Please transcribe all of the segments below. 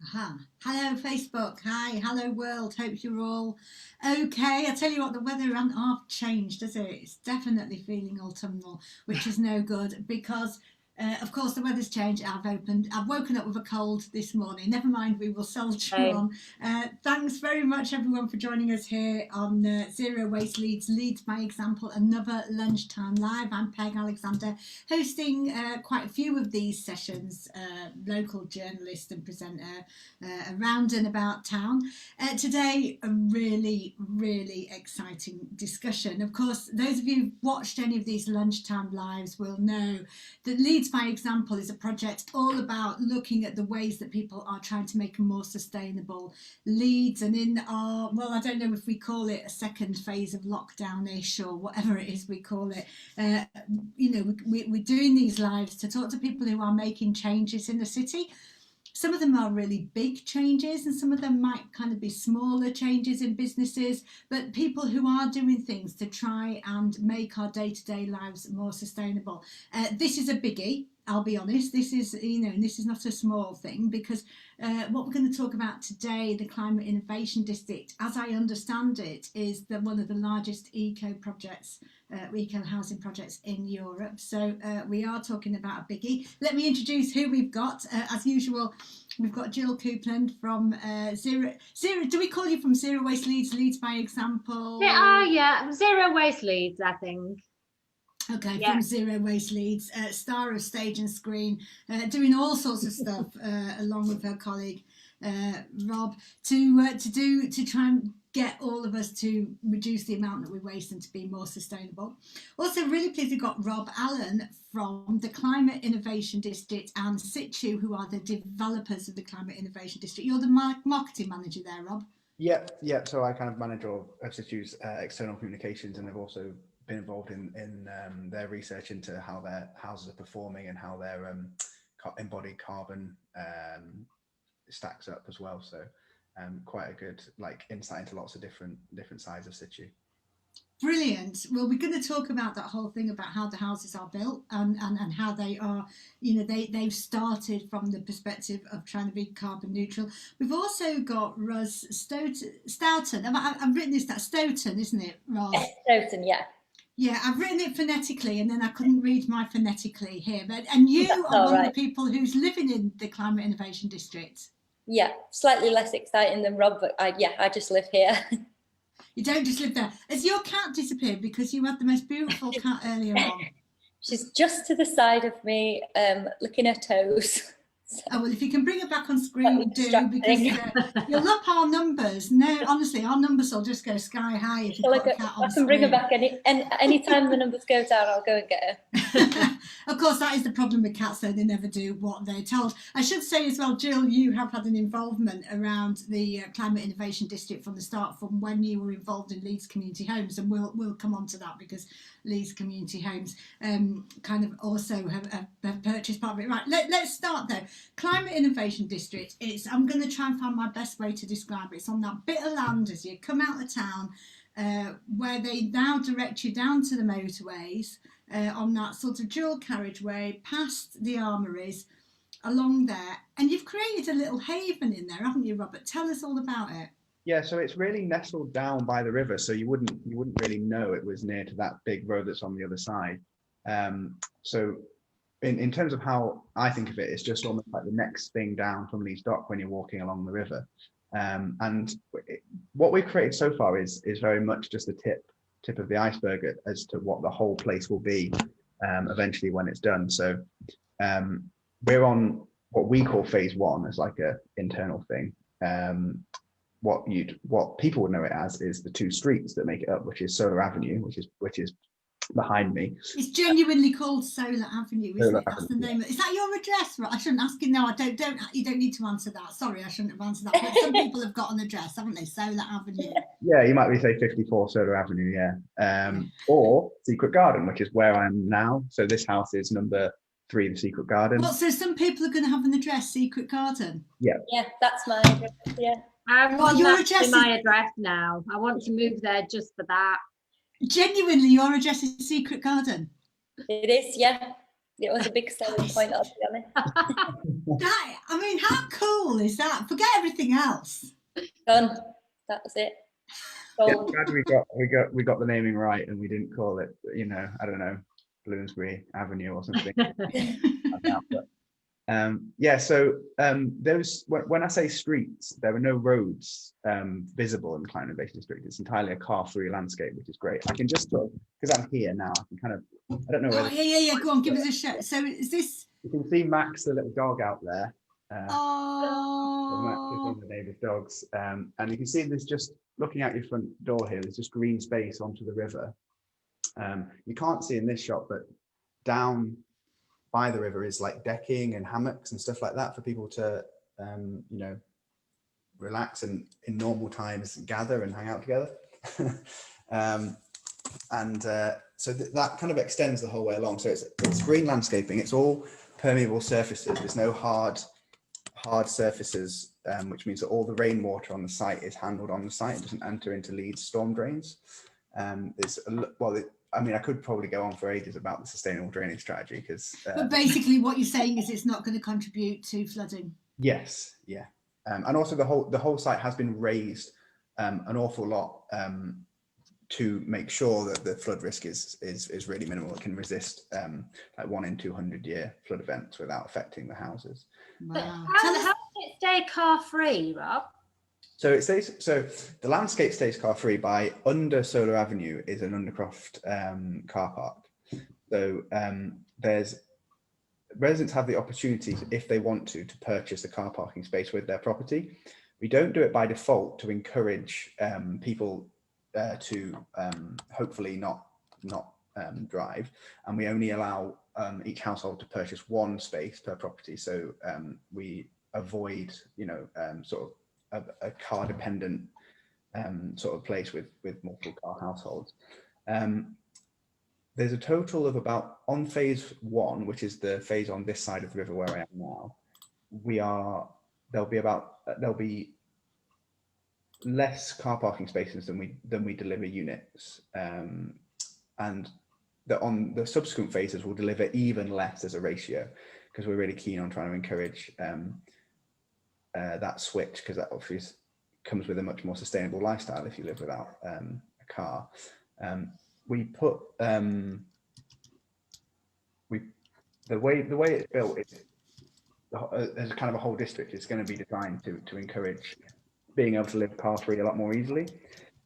Aha. Hello Facebook, hi, hello world, hope you're all okay. I tell you what, the weather hasn't half changed, does it? It's definitely feeling autumnal, which is no good because of course the weather's changed. I've woken up with a cold this morning. Never mind, we will soldier Same. on. Thanks very much everyone for joining us here on Zero Waste Leeds by Example, another lunchtime live. I'm Peg Alexander, hosting quite a few of these sessions, local journalist and presenter around and about town. Today, a really exciting discussion. Of course, those of you who've watched any of these lunchtime lives will know that Leeds by Example is a project all about looking at the ways that people are trying to make a more sustainable Leeds. And in our, well, I don't know if we call it a second phase of lockdown-ish or whatever it is we call it, we're doing these lives to talk to people who are making changes in the city. Some of them are really big changes and some of them might kind of be smaller changes in businesses, but people who are doing things to try and make our day-to-day lives more sustainable. This is a biggie. I'll be honest, this is not a small thing, because what we're going to talk about today, the Climate Innovation District, as I understand it, is one of the largest eco housing projects in Europe. So we are talking about a biggie. Let me introduce who we've got. As usual, we've got Jill Coupland from Zero. Do we call you from Zero Waste Leeds by Example? Yeah, Zero Waste Leeds, I think. Okay, Yeah. from Zero Waste Leeds, star of stage and screen, doing all sorts of stuff along with her colleague Rob to try and get all of us to reduce the amount that we waste and to be more sustainable. Also, really pleased we've got Rob Allen from the Climate Innovation District and CITU, who are the developers of the Climate Innovation District. You're the marketing manager there, Rob. Yep. So I kind of manage all of CITU's external communications, and I've also been involved in their research into how their houses are performing and how their embodied carbon stacks up as well. So quite a good insight into lots of different sides of CITU. Brilliant. Well, we're going to talk about that whole thing about how the houses are built and how they are, they've started from the perspective of trying to be carbon neutral. We've also got Ros Stoughton. I've written this, that's Stoughton, isn't it, Ros? Stoughton, yeah. Yeah, I've written it phonetically and then I couldn't read my phonetically here. And you are one of the people who's living in the Climate Innovation District. Yeah, slightly less exciting than Rob, but I just live here. You don't just live there. Has your cat disappeared? Because you had the most beautiful cat earlier on. She's just to the side of me, licking her toes. Oh, well, if you can bring it back on screen, do, because you'll up our numbers. No, honestly, our numbers will just go sky high if you put a cat on I can bring her back any time the numbers go down, I'll go and get her. Of course, that is the problem with cats, though. They never do what they're told. I should say as well, Jill, you have had an involvement around the Climate Innovation District from the start, from when you were involved in Leeds Community Homes, and we'll come on to that because Leeds Community Homes kind of also have purchased part of it. Right, let's start though. Climate Innovation District, I'm going to try and find my best way to describe it. It's on that bit of land as you come out of town where they now direct you down to the motorways on that sort of dual carriageway past the armories along there. And you've created a little haven in there, haven't you, Robert? Tell us all about it. Yeah, so it's really nestled down by the river, so you wouldn't really know it was near to that big road that's on the other side. So in terms of how I think of it, it's just almost like the next thing down from Leeds Dock when you're walking along the river. And what we've created so far is very much just the tip of the iceberg as to what the whole place will be eventually when it's done. So we're on what we call phase one as like a internal thing. What people would know it as is the two streets that make it up, which is Solar Avenue, which is behind me. It's genuinely called Solar Avenue, isn't it? That's the name. Is that your address? Right? I shouldn't ask you. No, I don't. You don't need to answer that. Sorry, I shouldn't have answered that. But some people have got an address, haven't they? Solar Avenue. Yeah, you might be say 54 Solar Avenue, yeah. Or Secret Garden, which is where I'm now. So this house is number 3, the Secret Garden. Well, so some people are going to have an address, Secret Garden. Yeah. Yeah, that's my address. Yeah. Your address is my address now. I want to move there just for that. Genuinely, your address is Secret Garden. It is, yeah. It was a big selling point, I'll be honest. I mean, how cool is that? Forget everything else. Done. That was it. Yeah, Sold. glad we got the naming right, and we didn't call it, you know, I don't know, Bloomsbury Avenue or something. Yeah, so those, when I say streets, there are no roads visible in the Climate Innovation District. It's entirely a car-free landscape, which is great. I can just, because I'm here now, I can kind of, I don't know whether. Oh, yeah. Go on, give us a show. So is this? You can see Max, the little dog out there. Oh. Max is one of the neighbour's dogs, and you can see there's just, looking out your front door here, there's just green space onto the river. You can't see in this shot, but down by the river is like decking and hammocks and stuff like that for people to, you know, relax and in normal times gather and hang out together. So that kind of extends the whole way along. So it's green landscaping. It's all permeable surfaces. There's no hard surfaces, which means that all the rainwater on the site is handled on the site. It doesn't enter into Leeds storm drains. I mean, I could probably go on for ages about the sustainable drainage strategy because. But basically, what you're saying is it's not going to contribute to flooding. Yes, yeah, and also the whole site has been raised an awful lot to make sure that the flood risk is really minimal. It can resist like 1 in 200 year flood events without affecting the houses. Wow. How does it stay car free, Rob? So it stays. So the landscape stays car free by under Solar Avenue is an Undercroft car park. So there's residents have the opportunity, if they want to purchase a car parking space with their property. We don't do it by default to encourage people to hopefully not drive, and we only allow each household to purchase one space per property. So we avoid, you know, sort of a car dependent sort of place with multiple car households. There's a total of about, on phase 1, which is the phase on this side of the river where I am now, there'll be less car parking spaces than we deliver units, and on the subsequent phases we'll deliver even less as a ratio, because we're really keen on trying to encourage that switch, because that obviously comes with a much more sustainable lifestyle if you live without a car. We put the way it's built, as kind of a whole district, it's going to be designed to encourage being able to live car free a lot more easily.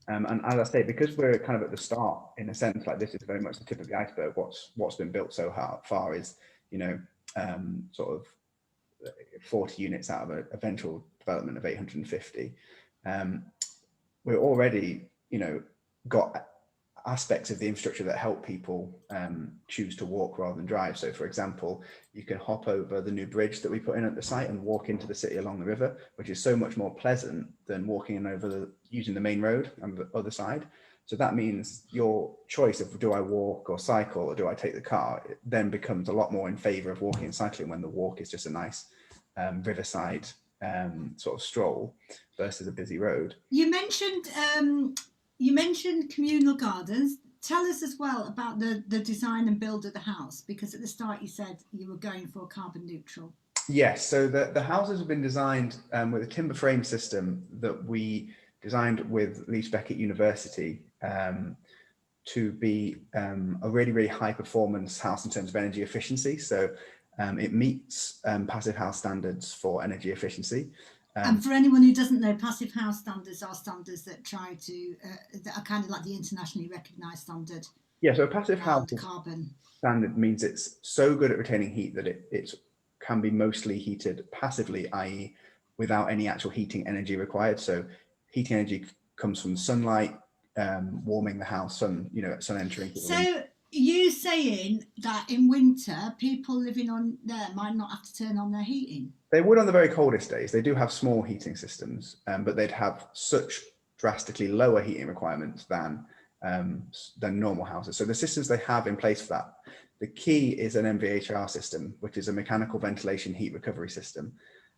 And as I say, because we're kind of at the start, in a sense, like this is very much the tip of the iceberg. What's been built so far is, you know, sort of 40 units out of an eventual development of 850. We're already, you know, got aspects of the infrastructure that help people choose to walk rather than drive. So for example, you can hop over the new bridge that we put in at the site and walk into the city along the river, which is so much more pleasant than walking over using the main road on the other side. So that means your choice of, do I walk or cycle or do I take the car, it then becomes a lot more in favor of walking and cycling, when the walk is just a nice riverside sort of stroll versus a busy road. You mentioned communal gardens. Tell us as well about the design and build of the house, because at the start you said you were going for carbon neutral. Yes, so the houses have been designed with a timber frame system that we designed with Leeds University to be a really, really high performance house in terms of energy efficiency. So it meets passive house standards for energy efficiency. And for anyone who doesn't know, passive house standards are standards that try to that are kind of like the internationally recognised standard. Yeah, so a passive house carbon standard means it's so good at retaining heat that it can be mostly heated passively, i.e. without any actual heating energy required. So heating energy comes from sunlight, warming the house, sun entering. So you saying that in winter people living on there might not have to turn on their heating? They would on the very coldest days. They do have small heating systems, but they'd have such drastically lower heating requirements than normal houses. So the systems they have in place for that, the key is an MVHR system, which is a mechanical ventilation heat recovery system.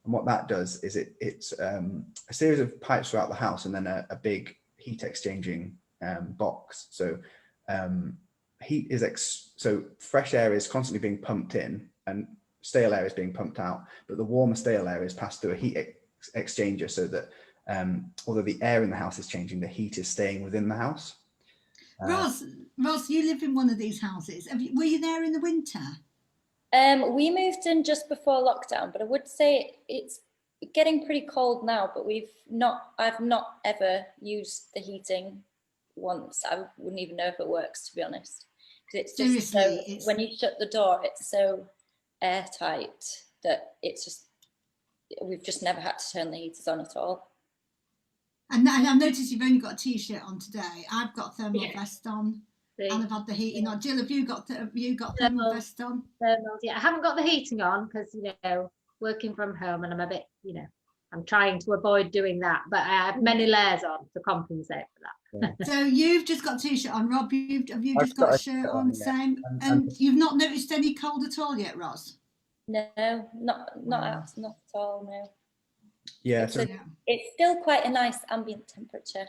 And what that does is it's a series of pipes throughout the house and then a big heat exchanging box. So heat is so fresh air is constantly being pumped in and stale air is being pumped out, but the warmer stale air is passed through a heat exchanger, so that although the air in the house is changing, the heat is staying within the house. Ross, you live in one of these houses. Were you there in the winter? We moved in just before lockdown, but I would say it's getting pretty cold now, but I've not ever used the heating once. I wouldn't even know if it works, to be honest. Because it's just Seriously, when you shut the door, it's so airtight that we've just never had to turn the heaters on at all. And I've noticed you've only got a t-shirt on today. I've got a thermal vest on, and I've had the heating on. Jill, have you got thermal vest on? Thermals, yeah. I haven't got the heating on because, working from home, and I'm a bit, I'm trying to avoid doing that, but I have many layers on to compensate for that. Yeah. So you've just got a t-shirt on, Rob. Have you just got a shirt on, yeah. same? And you've not noticed any cold at all yet, Ross? No, not at all. No. Yeah, It's still quite a nice ambient temperature.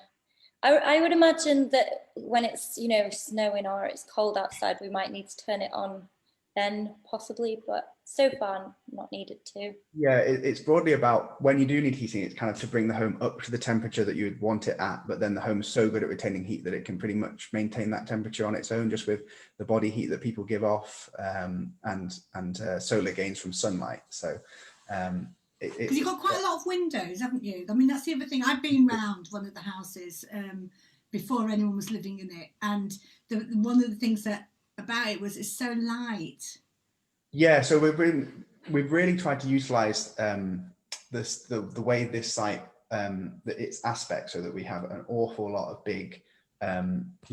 I would imagine that when it's snowing or it's cold outside, we might need to turn it on then, possibly, but so far not needed to. Yeah, it's broadly about when you do need heating, it's kind of to bring the home up to the temperature that you would want it at, but then the home's so good at retaining heat that it can pretty much maintain that temperature on its own, just with the body heat that people give off, and solar gains from sunlight. So because you've got quite a lot of windows, haven't you? I mean, that's the other thing. I've been round one of the houses before anyone was living in it, and one of the things about it was it's so light. Yeah, so we've really tried to utilise the way this site its aspect, so that we have an awful lot of big,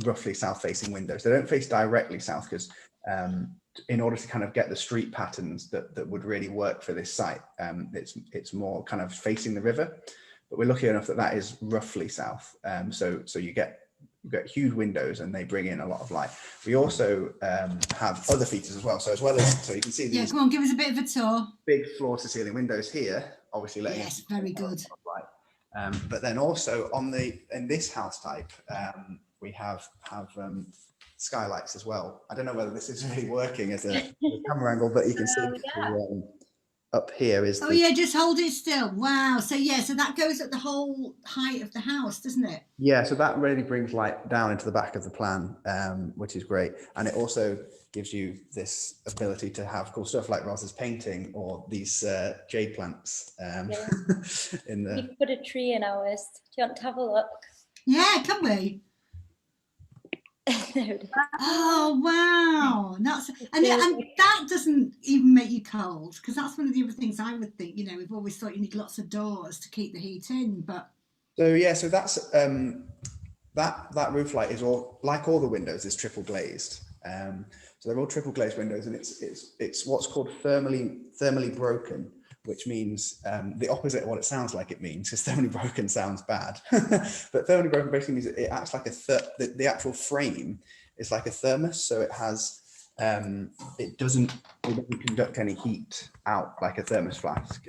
roughly south-facing windows. They don't face directly south because in order to kind of get the street patterns that would really work for this site, it's more kind of facing the river, but we're lucky enough that is roughly south. So you get huge windows and they bring in a lot of light. We also have other features as well. So you can see these. Yeah, come on, give us a bit of a tour. Big floor-to-ceiling windows here, obviously letting yes, very good. Light. But then also in this house type, we have skylights as well. I don't know whether this is really working as a camera angle, but you can see up here is. Just hold it still. Wow. So that goes at the whole height of the house, doesn't it? Yeah. So that really brings light down into the back of the plan, which is great, and it also gives you this ability to have cool stuff like Ross's painting or these jade plants. In the. You put a tree in ours. Do you want to have a look? Yeah, can we? Oh wow, and that doesn't even make you cold, because that's one of the other things I would think. We've always thought you need lots of doors to keep the heat in, but so that's that roof light is all like all the windows is triple glazed. So they're all triple glazed windows, and it's what's called thermally broken, which means the opposite of what it sounds like it means, because thermally broken sounds bad. But thermally broken basically means it acts like the actual frame is like a thermos, so it has it doesn't conduct any heat out like a thermos flask.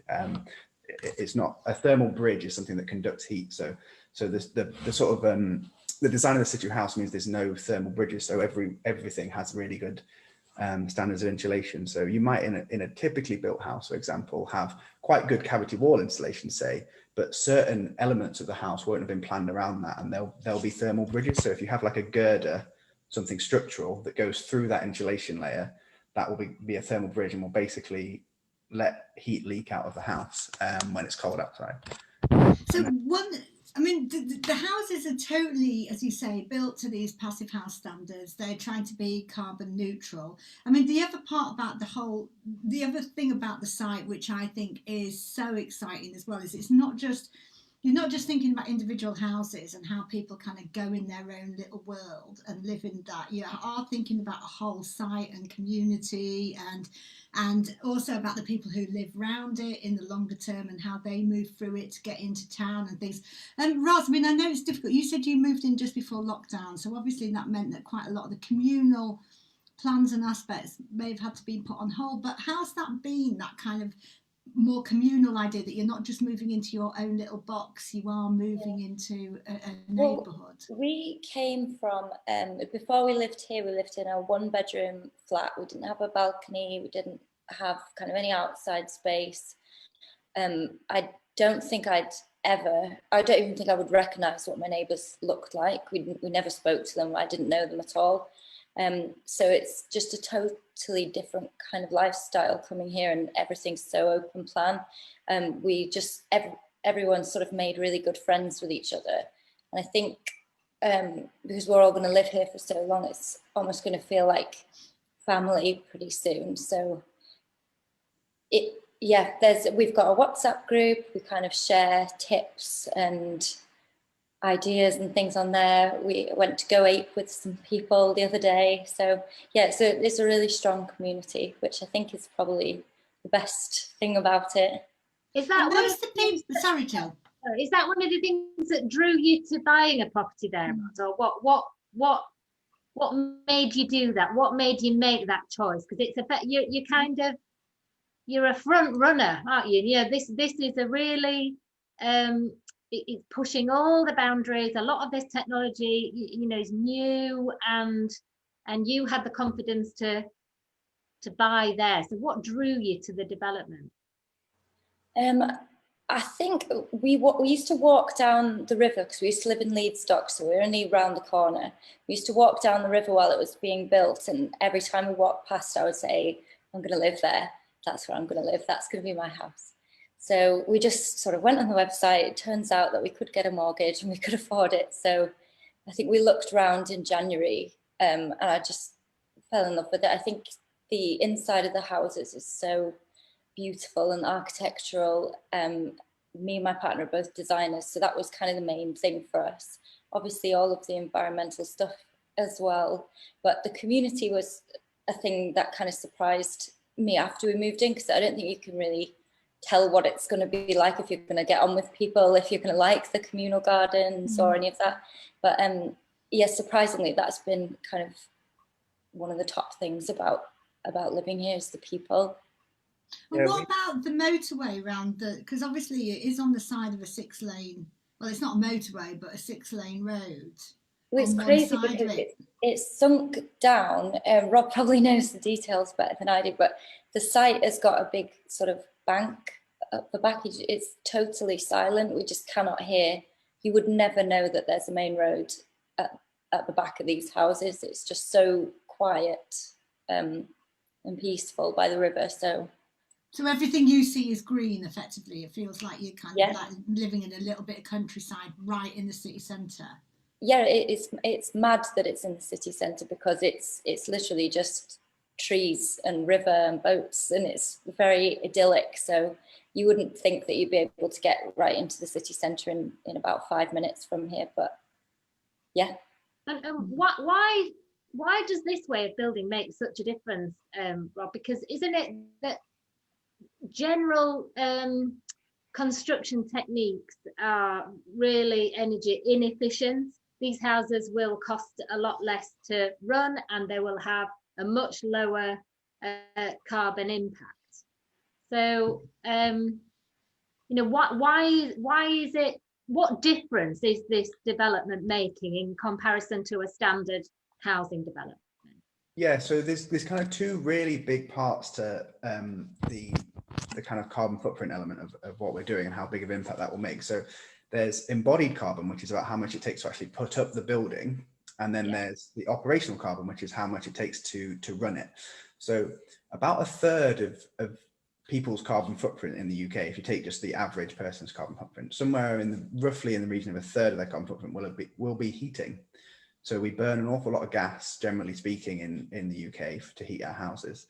It's not a thermal bridge, is something that conducts heat. So the sort of the design of the CITU house means there's no thermal bridges, so everything has really good standards of insulation. So you might in a typically built house, for example, have quite good cavity wall insulation, say, but certain elements of the house won't have been planned around that, and there'll be thermal bridges. So if you have like a girder, something structural that goes through that insulation layer, that will be a thermal bridge and will basically let heat leak out of the house when it's cold outside. So the houses are totally, as you say, built to these passive house standards. They're trying to be carbon neutral. The other thing about the site, which I think is so exciting as well, is you're not just thinking about individual houses and how people kind of go in their own little world and live in that. You are thinking about a whole site and community, and also about the people who live around it in the longer term and how they move through it to get into town and things. And Ros, I know it's difficult. You said you moved in just before lockdown, so obviously that meant that quite a lot of the communal plans and aspects may have had to be put on hold. But how's that been, that kind of more communal idea that you're not just moving into your own little box, you are moving into a neighbourhood? Well, we came from, before we lived here, we lived in a 1-bedroom flat. We didn't have a balcony, we didn't have kind of any outside space. I don't even think I would recognise what my neighbours looked like. We never spoke to them, I didn't know them at all. So it's just a totally different kind of lifestyle coming here, and everything's so open plan. Everyone sort of made really good friends with each other. And I think because we're all going to live here for so long, it's almost going to feel like family pretty soon. So we've got a WhatsApp group. We kind of share tips and ideas and things on there. We went to Go Ape with some people the other day. So yeah, so it's a really strong community, which I think is probably the best thing about it. Is that one of the things? Sorry, Jill. Is that one of the things that drew you to buying a property there, or what made you do that? What made you make that choice? Because it's you're a front runner, aren't you? Yeah, this is a really it's pushing all the boundaries. A lot of this technology, is new, and you had the confidence to buy there. So what drew you to the development? I think we used to walk down the river, because we used to live in Leeds Docks, so we were only round the corner. We used to walk down the river while it was being built, and every time we walked past, I would say, I'm going to live there. That's where I'm going to live. That's going to be my house. So we just sort of went on the website. It turns out that we could get a mortgage and we could afford it. So I think we looked around in January, and I just fell in love with it. I think the inside of the houses is so beautiful and architectural. Me and my partner are both designers, so that was kind of the main thing for us. Obviously all of the environmental stuff as well, but the community was a thing that kind of surprised me after we moved in, because I don't think you can really tell what it's going to be like, if you're going to get on with people, if you're going to like the communal gardens or any of that. But yeah, surprisingly, that's been kind of one of the top things about living here is the people. And what about the motorway around because obviously it is on the side of a 6-lane, well, it's not a motorway, but a 6-lane road. Well, it's crazy because it's sunk down. Rob probably knows the details better than I do, but the site has got a big sort of bank at the back. It's totally silent. We just cannot hear. You would never know that there's a main road at the back of these houses. It's just so quiet and peaceful by the river. So everything you see is green, effectively. It feels like you're kind of like living in a little bit of countryside right in the city centre. Yeah, it's mad that it's in the city centre, because it's literally just trees and river and boats, and it's very idyllic. So you wouldn't think that you'd be able to get right into the city centre in about 5 minutes from here, but yeah. And why does this way of building make such a difference, Rob? Because isn't it that general construction techniques are really energy inefficient? These houses will cost a lot less to run, and they will have a much lower carbon impact. So why is it, what difference is this development making in comparison to a standard housing development? Yeah, so there's kind of two really big parts to the kind of carbon footprint element of what we're doing and how big of impact that will make. So there's embodied carbon, which is about how much it takes to actually put up the building. And then there's the operational carbon, which is how much it takes to run it. So about a third of people's carbon footprint in the UK, if you take just the average person's carbon footprint, somewhere roughly in the region of a third of their carbon footprint will be heating. So we burn an awful lot of gas, generally speaking, in the UK to heat our houses,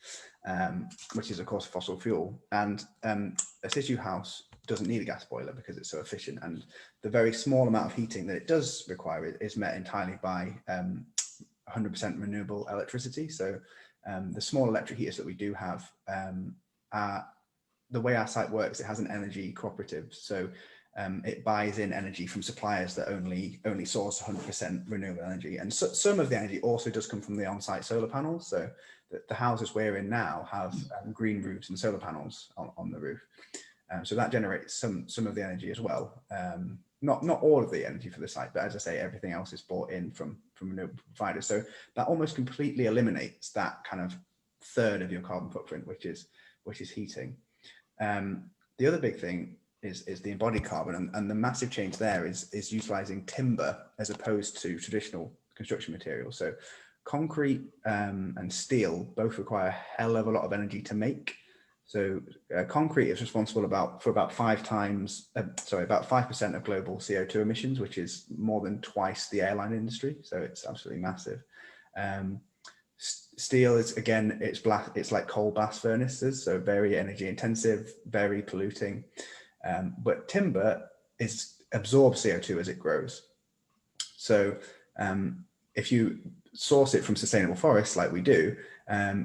which is of course fossil fuel. And a CITU house doesn't need a gas boiler because it's so efficient. And the very small amount of heating that it does require is met entirely by 100% renewable electricity. So the small electric heaters that we do have, the way our site works, it has an energy cooperative. So it buys in energy from suppliers that only source 100% renewable energy. And so, some of the energy also does come from the on-site solar panels. So the houses we're in now have green roofs and solar panels on the roof. So that generates some of the energy as well. Not all of the energy for the site, but as I say, everything else is bought in from renewable providers. So that almost completely eliminates that kind of third of your carbon footprint, which is heating. The other big thing is the embodied carbon, and the massive change there is utilizing timber as opposed to traditional construction materials. So concrete and steel both require a hell of a lot of energy to make. So concrete is responsible for about 5% of global CO2 emissions, which is more than twice the airline industry. So it's absolutely massive. Steel is, again, it's like coal blast furnaces, so very energy intensive, very polluting. But timber absorbs CO2 as it grows. So if you source it from sustainable forests like we do,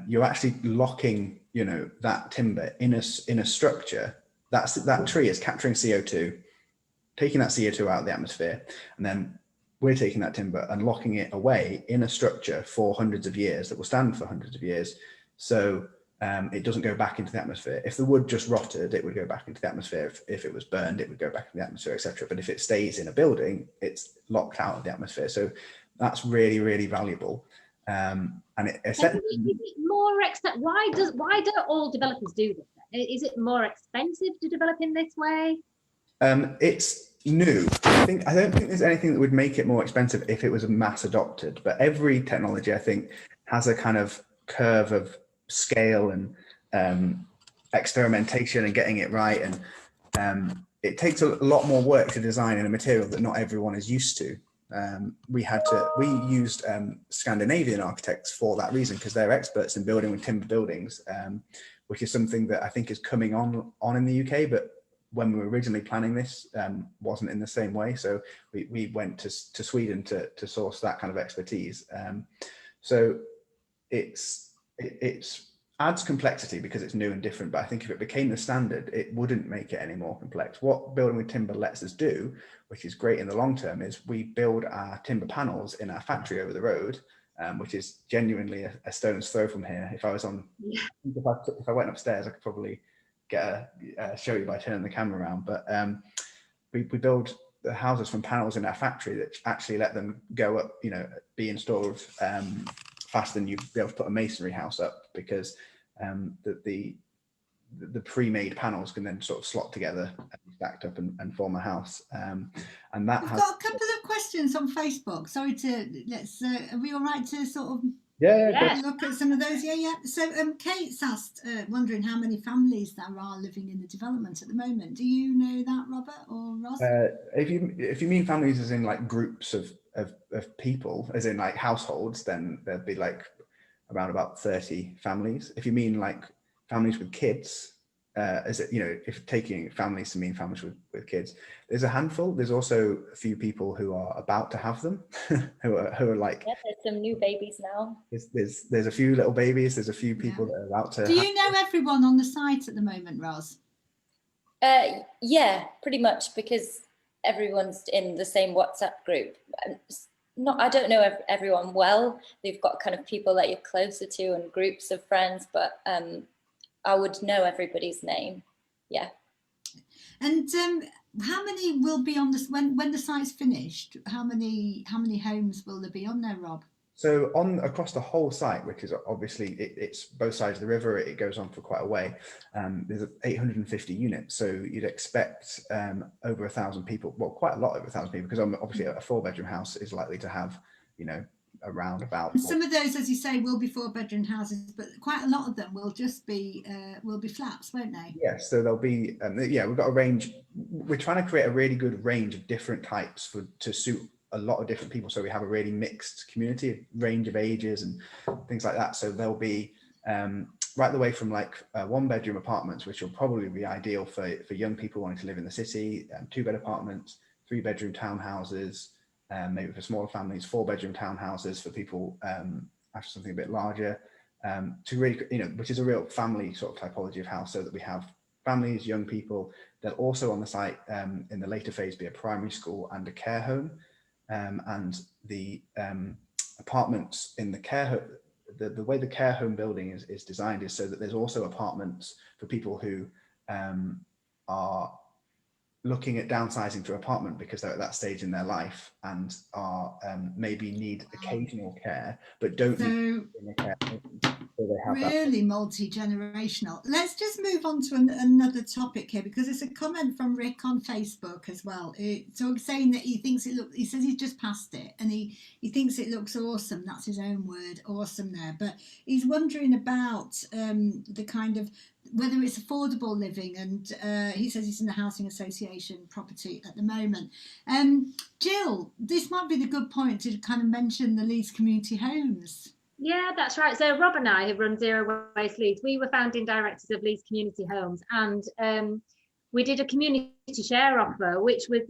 you're actually locking, that timber in a structure. That tree is capturing CO2, taking that CO2 out of the atmosphere, and then we're taking that timber and locking it away in a structure for hundreds of years that will stand for hundreds of years. So it doesn't go back into the atmosphere. If the wood just rotted, it would go back into the atmosphere. If it was burned, it would go back into the atmosphere, etc. But if it stays in a building, it's locked out of the atmosphere. So that's really, really valuable. And it essentially, is it more why don't all developers do this? Is it more expensive to develop in this way? It's new. I don't think there's anything that would make it more expensive if it was mass adopted. But every technology, I think, has a kind of curve of scale and experimentation and getting it right. And it takes a lot more work to design in a material that not everyone is used to. We used Scandinavian architects for that reason, because they're experts in building with timber buildings, which is something that I think is coming on in the UK, but when we were originally planning this, wasn't in the same way. So we went to Sweden to source that kind of expertise. So it adds complexity because it's new and different, but I think if it became the standard, it wouldn't make it any more complex. What building with timber lets us do, which is great in the long term, is we build our timber panels in our factory over the road, which is genuinely a stone's throw from here. If I went upstairs, I could probably show you by turning the camera around. But we build the houses from panels in our factory that actually let them go up, be installed faster than you'd be able to put a masonry house up, because the pre-made panels can then sort of slot together and be stacked up and form a house. And that We've got a couple of questions on Facebook. Sorry are we all right to sort of look at some of those? Yeah. So Kate's asked, wondering how many families there are living in the development at the moment. Do you know that, Robert or Ross? If you mean families as in like groups of people, as in like households, then there'd be like around about 30 families. If you mean like families with kids, if taking families to mean families with kids, there's a handful. There's also a few people who are about to have them, who are like, there's some new babies now. There's a few little babies. There's a few people that are about to. Do you know everyone on the site at the moment, Ros? Yeah, pretty much, because everyone's in the same WhatsApp group. I don't know everyone well. They've got kind of people that you're closer to and groups of friends, but I would know everybody's name. Yeah. And how many will be on this when the site's finished? How many homes will there be on there, Rob? So across the whole site, which is obviously it's both sides of the river, it goes on for quite a way. There's 850 units, so you'd expect over 1,000 people. Well, quite a lot over 1,000 people, because obviously a 4-bedroom house is likely to have around about. And some of those, as you say, will be 4-bedroom houses, but quite a lot of them will just be flats, won't they? Yes, so there'll be we've got a range. We're trying to create a really good range of different types to suit a lot of different people, so we have a really mixed community, range of ages and things like that. So there'll be right the way from like 1-bedroom apartments, which will probably be ideal for young people wanting to live in the city, 2-bed apartments, 3-bedroom townhouses, maybe for smaller families, 4-bedroom townhouses for people after something a bit larger, to really, which is a real family sort of typology of house, so that we have families, young people. There'll also on the site in the later phase be a primary school and a care home, and the apartments in the care home, the way the care home building is designed is so that there's also apartments for people who are looking at downsizing to apartment because they're at that stage in their life and are maybe need occasional care but don't need care. So they have really multi-generational. Let's just move on to another topic here, because it's a comment from Rick on Facebook as well. So saying that he thinks he says he's just passed it and he thinks it looks awesome. That's his own word, awesome there. But he's wondering about the kind of whether it's affordable living, and he says he's in the housing association property at the moment. Jill, this might be the good point to kind of mention the Leeds community homes. Yeah, that's right. So Rob and I, who run Zero Waste Leeds, we were founding directors of Leeds Community Homes, and we did a community share offer, which was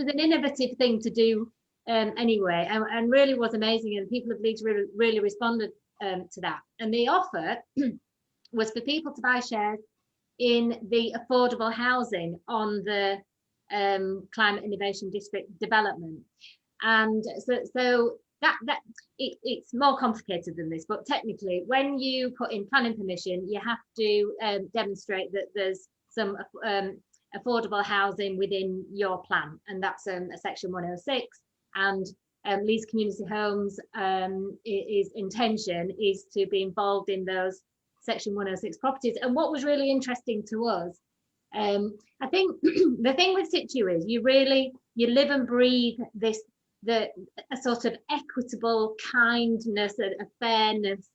an innovative thing to do anyway, and really was amazing. And people of Leeds really responded to that. And the offer was for people to buy shares in the affordable housing on the Climate Innovation District development. And so that it's more complicated than this, but technically when you put in planning permission, you have to demonstrate that there's some affordable housing within your plan, and that's a section 106. And Leeds Community Homes is intention is to be involved in those section 106 properties. And what was really interesting to us, I think the thing with CITU is you live and breathe this, a sort of equitable kindness, a fairness,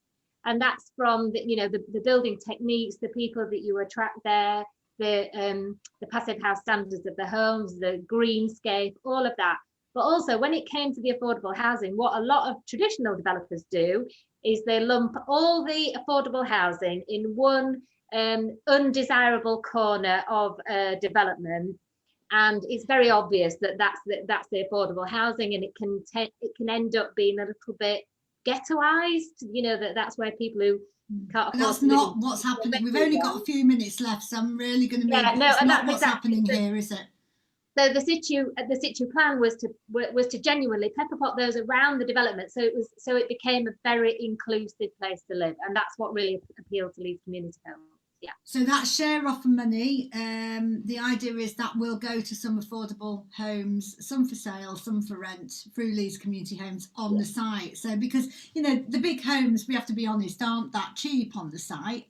and that's from the building techniques, the people that you attract there, the passive house standards of the homes, the greenscape, all of that. But also when it came to the affordable housing, what a lot of traditional developers do is they lump all the affordable housing in one undesirable corner of development. And it's very obvious that that's the affordable housing, and it can end up being a little bit ghettoized. That's where people who can't afford. That's not what's happening. We've only got a few minutes left, so I'm really going to move. Yeah, no, it's and not that's what's exactly happening here, is it? So the CITU plan was to genuinely pepper pot those around the development, so it became a very inclusive place to live, and that's what really appealed to Leeds Community Homes. Yeah. So that share offer money, the idea is that will go to some affordable homes, some for sale, some for rent, through Leeds Community Homes on the site. So because the big homes, we have to be honest, aren't that cheap on the site,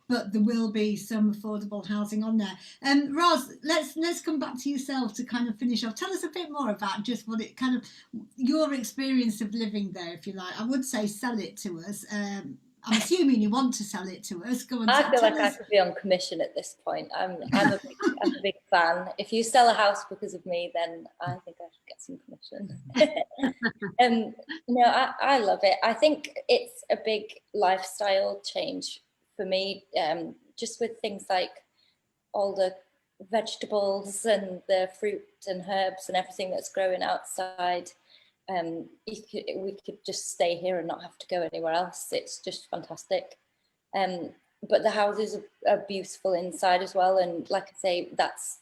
but there will be some affordable housing on there. Ros, let's come back to yourself to kind of finish off. Tell us a bit more about just what it kind of your experience of living there, if you like. I would say sell it to us. I'm assuming you want to sell it to us. Go on. I feel like I could be on commission at this point. I'm a big fan. If you sell a house because of me, then I think I should get some commission. No, I love it. I think it's a big lifestyle change for me, just with things like all the vegetables and the fruit and herbs and everything that's growing outside. We could just stay here and not have to go anywhere else. It's just fantastic. But the houses are beautiful inside as well, and like I say, that's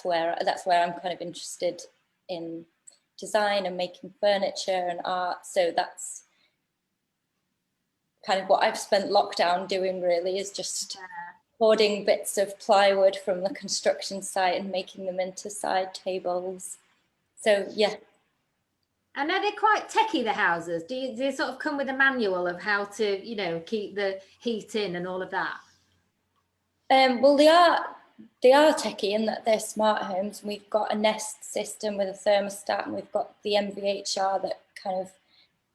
where I'm kind of interested in design and making furniture and art. So that's kind of what I've spent lockdown doing, really, is just hoarding bits of plywood from the construction site and making them into side tables. So yeah. And are they quite techie, the houses? Do they sort of come with a manual of how to, keep the heat in and all of that? Well, they are techie in that they're smart homes. We've got a Nest system with a thermostat, and we've got the MVHR that kind of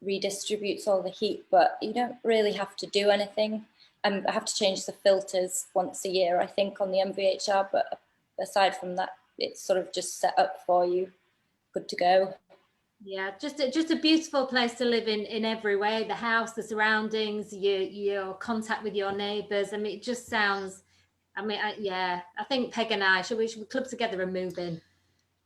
redistributes all the heat, but you don't really have to do anything. I have to change the filters once a year, I think, on the MVHR, but aside from that, it's sort of just set up for you, good to go. Yeah, just a beautiful place to live in every way. The house, the surroundings, your contact with your neighbours. I mean, it just sounds. I think Peg and I should we club together and move in.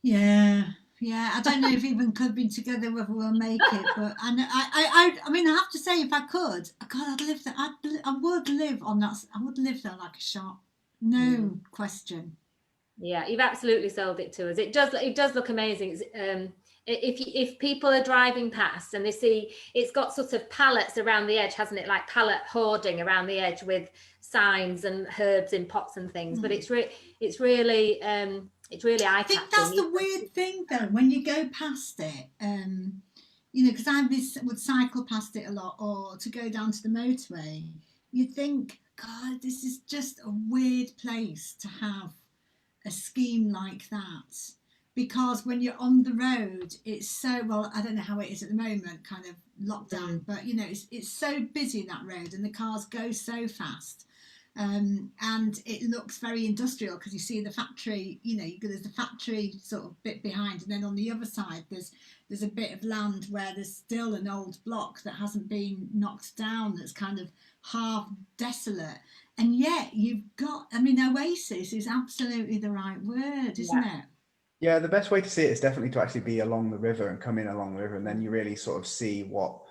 Yeah. I don't know if even clubbing together whether we'll make it, but I have to say, if I could, God, I'd live there. I would live on that. I would live there like a shot, no question. Yeah, you've absolutely sold it to us. It does look amazing. if people are driving past and they see it's got sort of pallets around the edge, hasn't it, like pallet hoarding around the edge with signs and herbs in pots and things. But it's really eye-catching. I think that's the weird thing though, when you go past it, you know, because I would cycle past it a lot, or to go down to the motorway, you'd think, God, this is just a weird place to have a scheme like that. Because when you're on the road, it's so, well, I don't know how it is at the moment, kind of lockdown, but you know, it's so busy, that road, and the cars go so fast. And it looks very industrial because you see the factory, you know, there's the factory sort of bit behind, and then on the other side there's a bit of land where there's still an old block that hasn't been knocked down, that's kind of half desolate. And yet you've got, I mean, oasis is absolutely the right word, isn't it? Yeah, the best way to see it is definitely to actually be along the river and come in along the river, and then you really sort of see what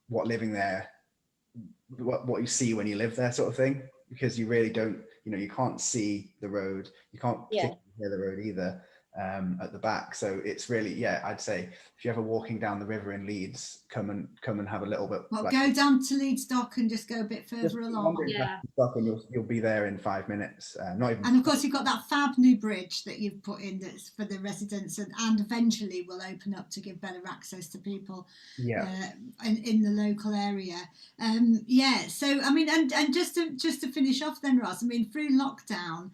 living there, what you see when you live there, sort of thing, because you really don't, you know, you can't see the road, you can't particularly hear the road either at the back. So it's really, yeah, I'd say if you're ever walking down the river in Leeds, come and have a little bit. Well, go down to Leeds Dock and just go a bit further along. Yeah. And you'll be there in 5 minutes. Not even. And of course, you've got that fab new bridge that you've put in that's for the residents, and eventually will open up to give better access to people in the local area. So I mean, and just to finish off then, Ross, I mean, through lockdown,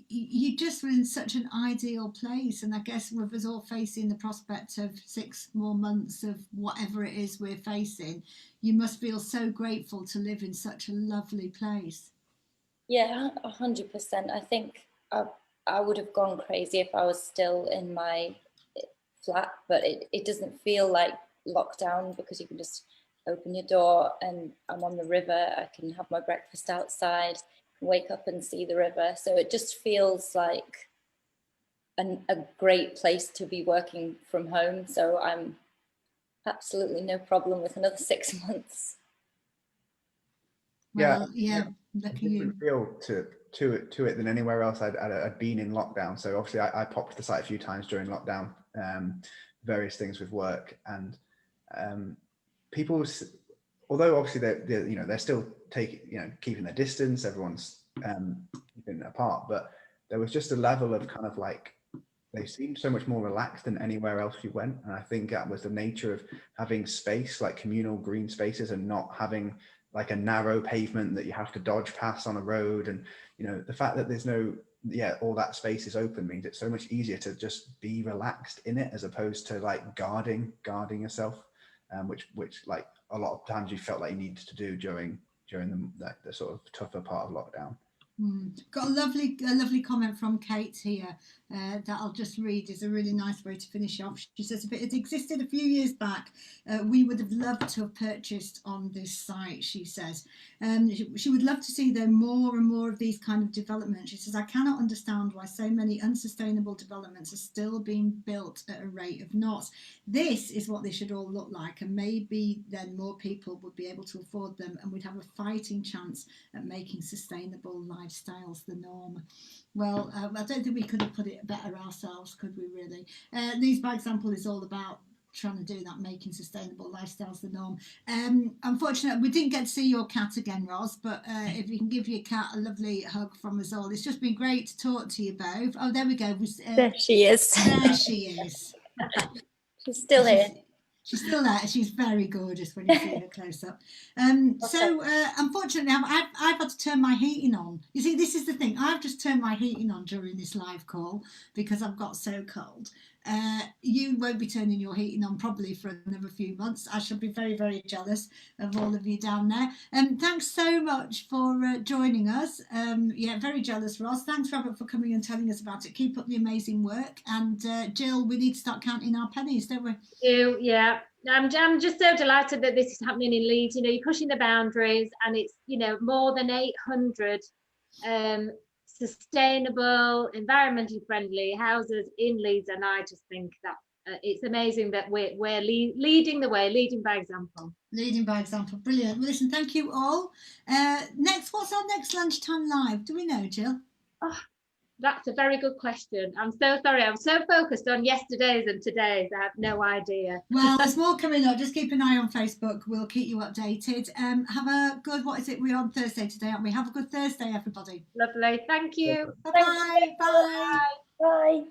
you just were in such an ideal place, and I guess with us all facing the prospect of 6 more months of whatever it is we're facing, you must feel so grateful to live in such a lovely place. Yeah, 100%. I think I would have gone crazy if I was still in my flat, but it doesn't feel like lockdown, because you can just open your door and I'm on the river. I can have my breakfast outside, wake up and see the river. So it just feels like a great place to be working from home. So I'm absolutely no problem with another 6 months. Well, yeah, lucky you. Feel to it than anywhere else I'd been in lockdown. So obviously I popped to the site a few times during lockdown, various things with work, and people, although obviously they're still keeping their distance, everyone's keeping apart, but there was just a level of kind of like, they seemed so much more relaxed than anywhere else you went. And I think that was the nature of having space, like communal green spaces, and not having like a narrow pavement that you have to dodge past on a road. And you know, the fact that there's all that space is open means it's so much easier to just be relaxed in it, as opposed to like guarding yourself, which like a lot of times you felt like you needed to do during the sort of tougher part of lockdown. Got a lovely comment from Kate here that I'll just read. Is a really nice way to finish off. She says, if it had existed a few years back, we would have loved to have purchased on this site, she says. She would love to see there more and more of these kind of developments. She says, I cannot understand why so many unsustainable developments are still being built at a rate of knots. This is what they should all look like, and maybe then more people would be able to afford them, and we'd have a fighting chance at making sustainable lifestyles the norm. Well, I don't think we could have put it better ourselves, could we really? Leeds, by example, is all about trying to do that, making sustainable lifestyles the norm. Unfortunately, we didn't get to see your cat again, Ros, but if you can give your cat a lovely hug from us all. It's just been great to talk to you both. Oh, there we go. There she is. There she is. She's still here. She's still there. She's very gorgeous when you see her close up. Unfortunately, I've had to turn my heating on. You see, this is the thing. I've just turned my heating on during this live call because I've got so cold. You won't be turning your heating on probably for another few months. I shall be very, very jealous of all of you down there. Thanks so much for joining us. Very jealous, Ross. Thanks, Robert, for coming and telling us about it. Keep up the amazing work. And Jill, we need to start counting our pennies, don't we? Yeah. I'm just so delighted that this is happening in Leeds. You know, you're pushing the boundaries, and it's, you know, more than 800 sustainable, environmentally friendly houses in Leeds, and I just think that it's amazing that we're leading the way, leading by example. Leading by example, brilliant. Well, listen, thank you all. What's our next lunchtime live? Do we know, Jill? Oh, That's a very good question. I'm so sorry. I'm so focused on yesterday's and today's. I have no idea. Well, there's more coming up. Just keep an eye on Facebook. We'll keep you updated. Have a good, what is it? We're on Thursday today, aren't we? Have a good Thursday, everybody. Lovely. Thank you. Bye-bye. Bye. Bye.